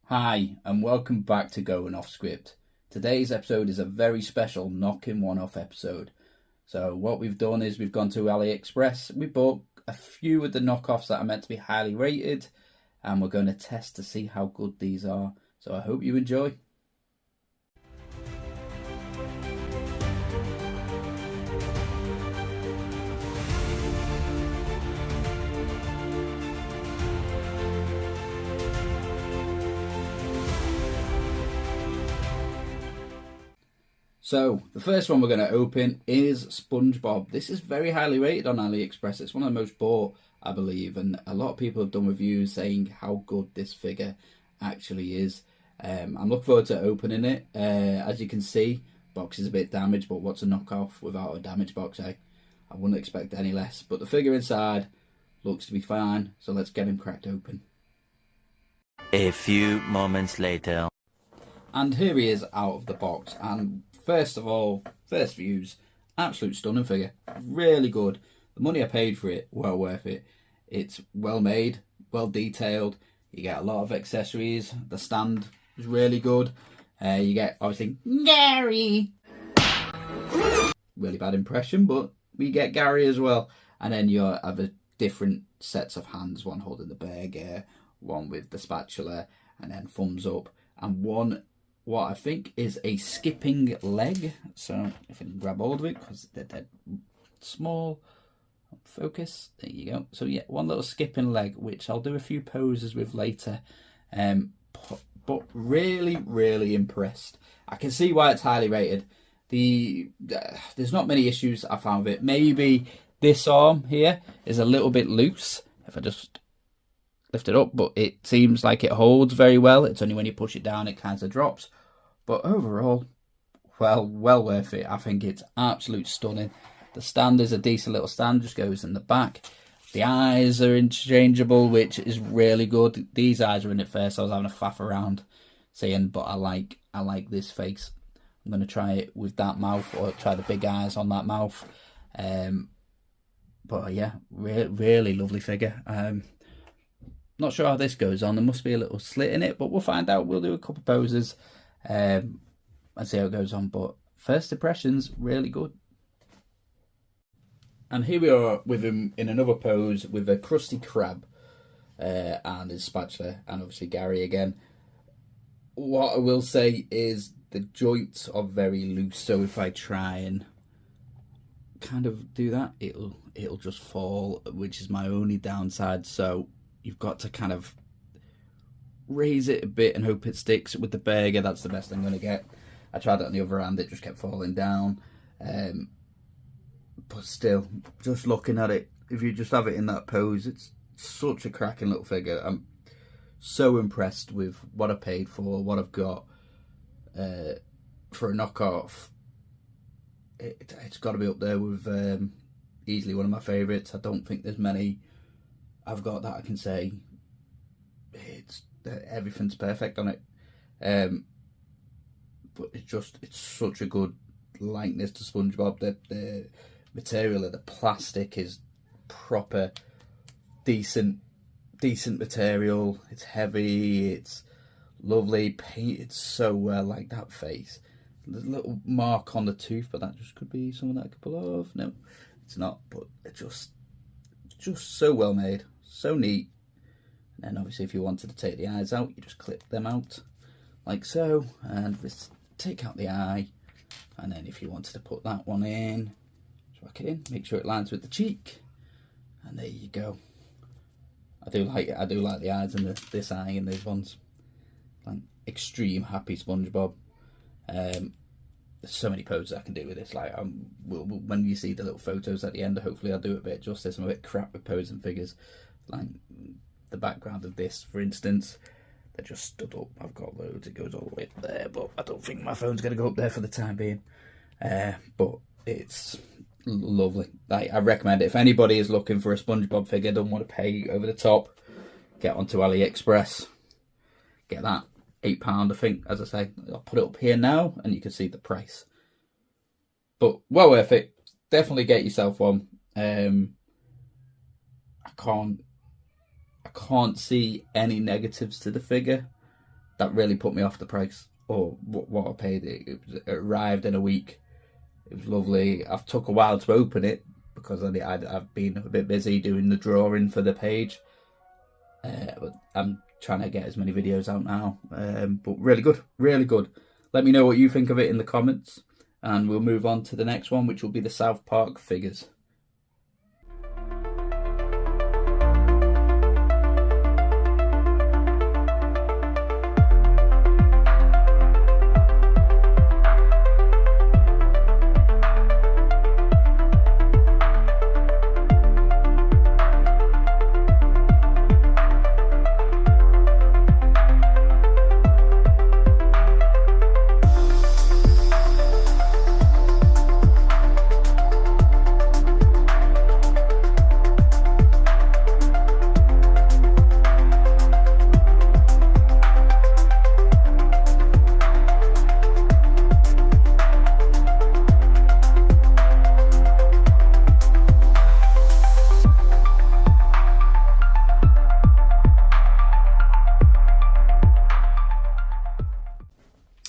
Hi, and welcome back to Going Off Script. Today's episode is a very special knocking one off episode. So what we've done is we've gone to AliExpress, we bought a few of the knockoffs that are meant to be highly rated, and we're going to test to see how good these are. So I hope you enjoy. So, the first one we're going to open is SpongeBob. This is very highly rated on AliExpress. It's one of the most bought, I believe, and a lot of people have done reviews saying how good this figure actually is. I'm looking forward to opening it. As you can see, box is a bit damaged, but what's a knockoff without a damaged box, eh? I wouldn't expect any less. But the figure inside looks to be fine, so let's get him cracked open. A few moments later. And here he is out of the box, and first of all, first views, absolute stunning figure, really good. The money I paid for it, well worth it. It's well made, well detailed, you get a lot of accessories, the stand is really good, you get obviously Gary, really bad impression, but we get Gary as well, and then you have a different sets of hands, one holding the burger, one with the spatula, and then thumbs up, and one what I think is a skipping leg. So if I can grab hold of it, because they're dead small. Focus, there you go. So yeah, one little skipping leg, which I'll do a few poses with later. But really impressed. I can see why it's highly rated. There's not many issues I found with it. Maybe this arm here is a little bit loose. If I just lift it up, but it seems like it holds very well. It's only when you push it down it kind of drops, but overall, well worth it. I think it's absolute stunning. The stand is a decent little stand, just goes in the back. The eyes are interchangeable, which is really good. These eyes are in it first. I was having a faff around saying, but I like this face. I'm going to try it with that mouth, or try the big eyes on that mouth. But yeah, really lovely figure. Not sure how this goes on. There must be a little slit in it, but we'll find out. We'll do a couple of poses and see how it goes on. But first impressions, really good. And here we are with him in another pose with a Krusty Krab and his spatula, and obviously Gary again. What I will say is the joints are very loose, so if I try and kind of do that, it'll just fall, which is my only downside. So you've got to kind of raise it a bit and hope it sticks. With the burger, that's the best I'm going to get. I tried it on the other hand, it just kept falling down. But still, just looking at it, if you just have it in that pose, it's such a cracking little figure. I'm so impressed with what I paid for, what I've got for a knockoff. It's got to be up there with easily one of my favourites. I don't think there's many I've got that I can say everything's perfect on it, but it's such a good likeness to SpongeBob. The material of the plastic is proper decent material. It's heavy, it's lovely, painted so well. Like that face, there's a little mark on the tooth, but that just could be something that I could pull off. No, it's not, but it's just so well made, so neat. And then obviously if you wanted to take the eyes out, you just clip them out like so, and just take out the eye. And then if you wanted to put that one in, just whack it in, make sure it lines with the cheek, and there you go. I do like the eyes and this eye and these ones. Like extreme happy SpongeBob. There's so many poses I can do with this. Like when you see the little photos at the end, hopefully I'll do it a bit justice. I'm a bit crap with posing figures. Like the background of this, for instance, they're just stood up. I've got loads. It goes all the way up there, but I don't think my phone's going to go up there for the time being. But it's lovely. Like, I recommend it. If anybody is looking for a SpongeBob figure, don't want to pay over the top, get onto AliExpress. Get that. £8, I think, as I say. I'll put it up here now and you can see the price. But well worth it. Definitely get yourself one. I can't see any negatives to the figure. that really put me off the price or what I paid. It arrived in a week. It was lovely. I've took a while to open it because I've been a bit busy doing the drawing for the page. But I'm trying to get as many videos out now. But really good, really good. Let me know what you think of it in the comments, and we'll move on to the next one, which will be the South Park figures.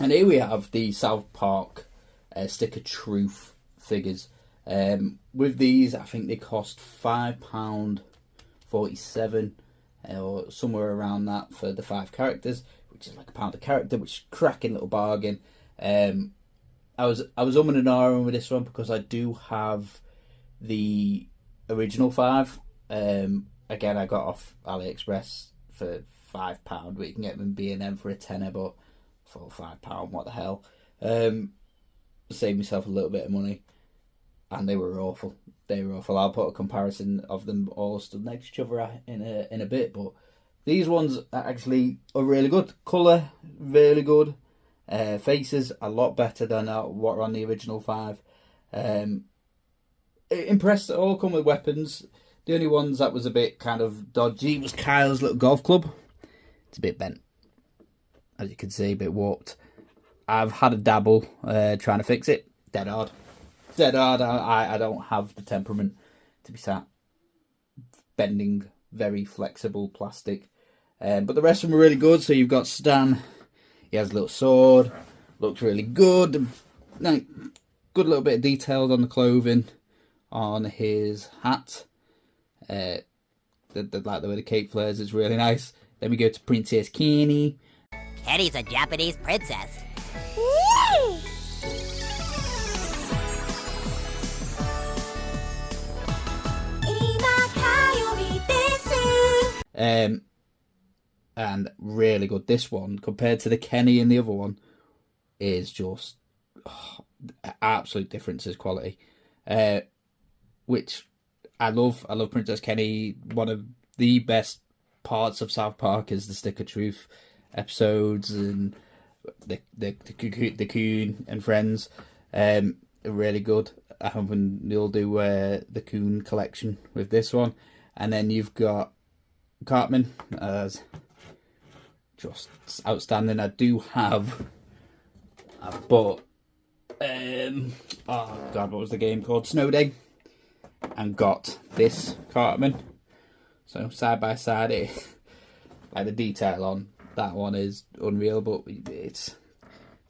And here we have the South Park Stick of Truth figures. With these, I think they cost £5.47 or somewhere around that for the 5 characters, which is like £1 a character, which is a cracking little bargain. I was umming and ahhing with this one because I do have the original 5. Again, I got off AliExpress for £5, but you can get them B&M for a tenner, but for £5, what the hell. Saved myself a little bit of money, and they were awful. I'll put a comparison of them all stood next to each other in a bit, but these ones actually are really good. Colour, really good. Faces, a lot better than what are on the original 5. Impressed that all come with weapons. The only ones that was a bit kind of dodgy was Kyle's little golf club. It's a bit bent, as you can see, a bit warped. I've had a dabble trying to fix it. Dead hard. I don't have the temperament to be sat bending very flexible plastic. But the rest of them are really good. So you've got Stan. He has a little sword. Looks really good. Like, good little bit of details on the clothing, on his hat. Like the way the cape flares is really nice. Then we go to Princess Kenny. Kenny's a Japanese princess. And really good. This one, compared to the Kenny and the other one, is just absolute differences quality. Which I love. I love Princess Kenny. One of the best parts of South Park is the Stick of Truth episodes and the Coon and Friends. Really good. I hope they'll do the Coon collection with this one. And then you've got Cartman as just outstanding. I do have, I've bought, oh god, what was the game called? Snow Day, and got this Cartman. So side by side, like the detail on that one is unreal, but it's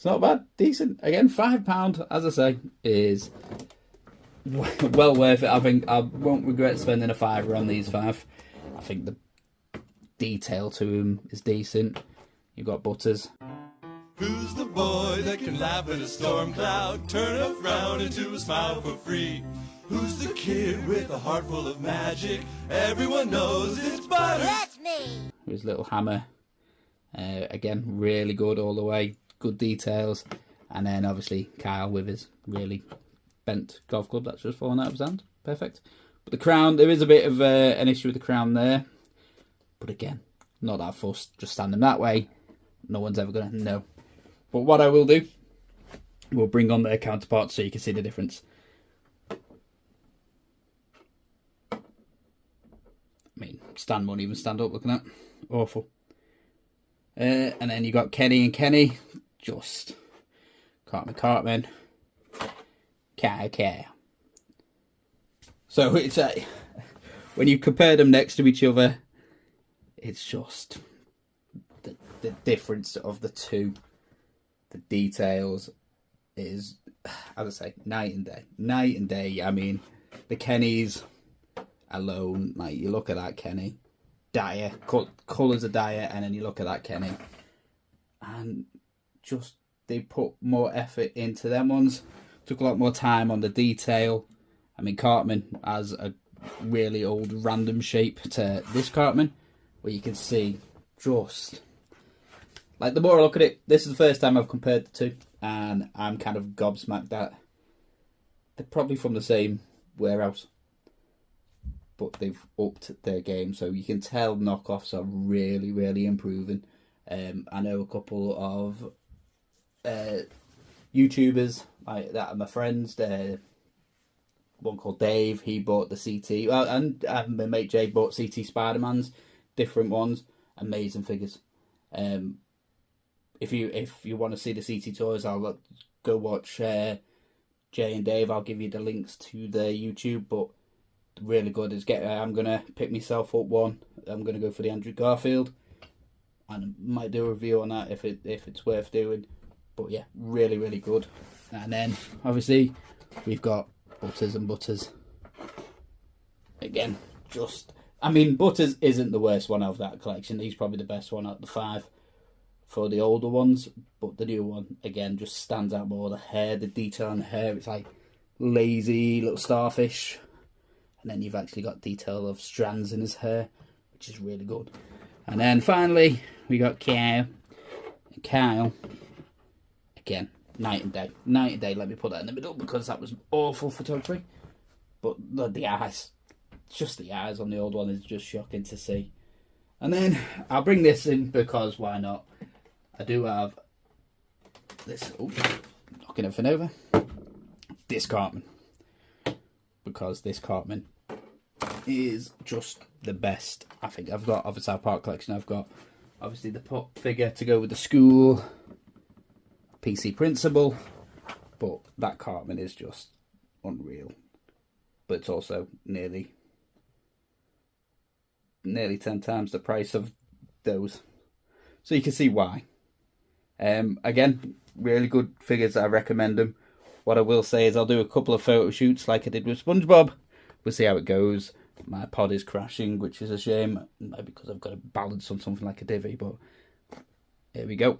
not bad, decent. Again, £5, as I say, is well worth it. I think I won't regret spending a £5 on these 5. I think the detail to him is decent. You've got Butters. Who's the boy that can laugh at a storm cloud, turn a frown into a smile for free? Who's the kid with a heart full of magic? Everyone knows it's Butters. That's me. His little hammer. Again, really good all the way. Good details. And then obviously Kyle with his really bent golf club that's just fallen out of his hand. Perfect. But the crown, there is a bit of an issue with the crown there. But again, not that fussed. Just stand them that way. No one's ever going to know. But what I will do, we'll bring on their counterparts so you can see the difference. I mean, Stan won't even stand up looking at. Awful. And then you got Kenny and Kenny. Just Cartman. Cow. So it's when you compare them next to each other, it's just the difference of the two, the details is, as I say, night and day. Night and day. I mean, the Kennys alone, like, you look at that Kenny, dire, colours are dire, and then you look at that Kenny, and just, they put more effort into them ones, took a lot more time on the detail. I mean, Cartman has a really old random shape to this Cartman, where you can see just, like, the more I look at it, this is the first time I've compared the two, and I'm kind of gobsmacked that they're probably from the same warehouse, but they've upped their game, so you can tell knockoffs are really, really improving. I know a couple of YouTubers like that are my friends. One called Dave, he bought the CT, well, and my mate Jay bought CT Spider-Mans, different ones, amazing figures. If you want to see the CT toys, I'll go watch Jay and Dave. I'll give you the links to their YouTube, but really good. I'm gonna pick myself up one. I'm gonna go for the Andrew Garfield, and I might do a review on that if it's worth doing. But yeah, really, really good. And then obviously we've got Butters and Butters. Again, I mean, Butters isn't the worst one of that collection. He's probably the best one out of the 5 for the older ones. But the new one, again, just stands out more. The hair, the detail on the hair, it's like lazy little starfish. And then you've actually got detail of strands in his hair, which is really good. And then finally, we got Kyle. And Kyle, again, night and day. Night and day, let me put that in the middle, because that was awful photography. But the eyes, just the eyes on the old one is just shocking to see. And then I'll bring this in because why not? I do have this, knocking everything over, this Cartman. Because this Cartman is just the best. I think I've got, obviously, our park collection. I've got obviously the pop figure to go with the school, PC principal, but that Cartman is just unreal. But it's also nearly 10 times the price of those, so you can see why. Again, really good figures. I recommend them. What I will say is I'll do a couple of photo shoots like I did with SpongeBob. We'll see how it goes. My pod is crashing, which is a shame, maybe because I've got to balance on something like a divvy, but here we go.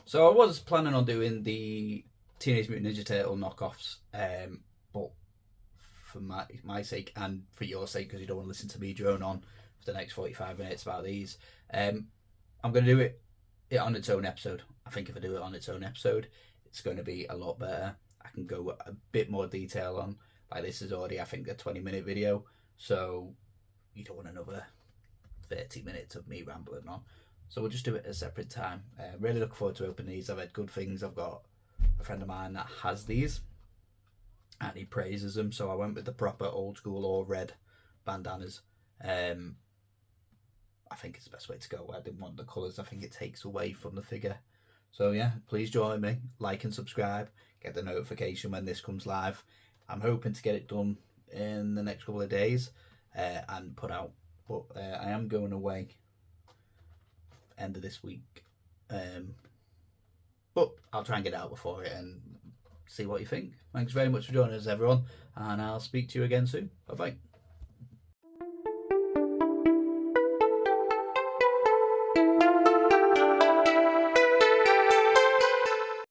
So I was planning on doing the Teenage Mutant Ninja Turtle knockoffs, but for my sake and for your sake, because you don't want to listen to me drone on for the next 45 minutes about these, I'm going to do it on its own episode. I think if I do it on its own episode, it's going to be a lot better. I can go a bit more detail on, like, this is already, I think, a 20-minute video, so you don't want another 30 minutes of me rambling on. So we'll just do it at a separate time. Really look forward to opening these. I've had good things. I've got a friend of mine that has these and he praises them. So I went with the proper old school all red bandanas. I think it's the best way to go. I didn't want the colours. I think it takes away from the figure. So yeah, please join me. Like and subscribe. Get the notification when this comes live. I'm hoping to get it done in the next couple of days and put out but I am going away end of this week. But I'll try and get it out before it and see what you think. Thanks very much for joining us, everyone, and I'll speak to you again soon. Bye bye.